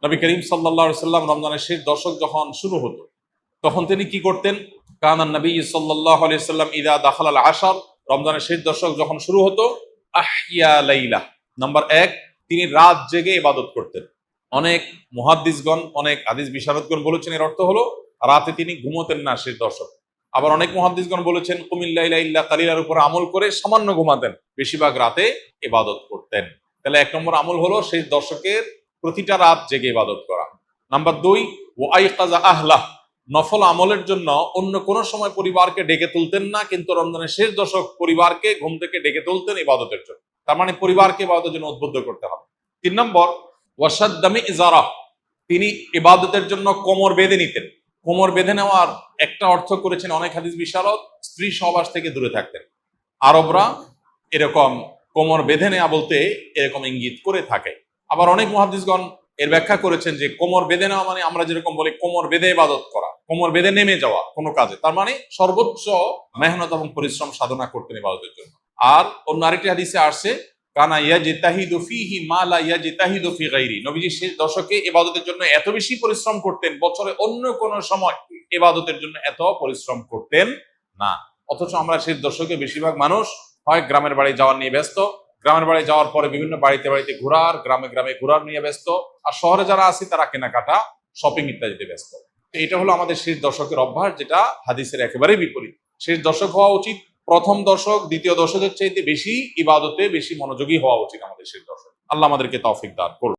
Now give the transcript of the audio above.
নবী করিম সাল্লাল্লাহু আলাইহি সাল্লাম রমজানের শেষ দশক যখন শুরু হতো তখন তিনি কি করতেন? কানান নবী সাল্লাল্লাহু আলাইহি সাল্লাম ইদা দাখালাল আশর, রমজানের শেষ দশক যখন শুরু হতো, আহইয়া লাইলা, নাম্বার এক, তিনি রাত জেগে ইবাদত করতেন। অনেক মুহাদ্দিসগণ, অনেক হাদিস বিশারদগণ বলেছেন এর অর্থ হলো রাতে তিনি ঘুমোতেন না শেষ দশক। আবার অনেক মুহাদ্দিসগণ বলেছেন কুমিল লাইলা ইল্লা কালিলার উপর আমল করে সামান্য ঘুমাতেন, বেশিরভাগ রাতে ইবাদত করতেন। তাহলে এক নম্বর আমল হলো শেষ দশকের প্রতিটা রাত জেগে ইবাদত করা। নাম্বার দুই, ওয়াইকাযা আহলাহ, নফল আমলের জন্য অন্য কোন সময় পরিবারকে ডেকে তুলতেন না, কিন্তু রমজানের শেষ দশক পরিবারকে ঘুম থেকে ডেকে তুলতেন ইবাদতের জন্য। তার মানে পরিবারকে ইবাদতের জন্য উদ্বুদ্ধ করতে হবে। তিন নম্বর, ওয়াসাদ্দামি ইজারা, তিনি ইবাদতের জন্য কোমর বেঁধে নিতেন। কোমর বেঁধে নেওয়ার একটা অর্থ করেছেন অনেক হাদিস বিশারদ, স্ত্রী সহবাস থেকে দূরে থাকতেন। আরবরা এরকম কোমর বেঁধে নেওয়া বলতে এরকম ইঙ্গিত করে থাকে। আবার অনেক মুহাদ্দিসগণ এর ব্যাখ্যা করেছেন যে কোমর বেঁধে নেওয়া মানে আমরা যেরকম বলি কোমর বেঁধে ইবাদত করা, কোমর বেঁধে নেমে যাওয়া কোনো কাজে, তার মানে সর্বোচ্চ মেহনত এবং পরিশ্রম সাধনা করতেন ইবাদতের জন্য। আর অন্য আরেকটি হাদিসে আসছে কানা ইয়াজতাহিদু ফীহি মা লা ইয়াজতাহিদু ফী গায়রি, নবীজি শেষ দশকে ইবাদতের জন্য এত বেশি পরিশ্রম করতেন, বছরে অন্য কোন সময় ইবাদতের জন্য এত পরিশ্রম করতেন না। অথচ আমরা শেষ দশকে বেশিরভাগ মানুষ হয় গ্রামের বাড়ি যাওয়ার নিয়ে ব্যস্ত, গ্রামের বাড়ি যাওয়ার পরে বিভিন্ন বাড়িতে বাড়িতে ঘোরার, গ্রামে গ্রামে ঘোরার নিয়ে ব্যস্ত, আর শহরে যারা আছে তারা কেনাকাটা, শপিং ইত্যাদিতে ব্যস্ত। এটা হলো আমাদের শেষ দশকের অভ্যাস, যেটা হাদিসের একেবারেই বিপরীত। শেষ দশক হওয়া উচিত প্রথম দশক, দ্বিতীয় দশকের চাইতে বেশি ইবাদতে বেশি মনোযোগী হওয়া উচিত আমাদের শেষ দশক। আল্লাহ আমাদেরকে তৌফিক দান করুন।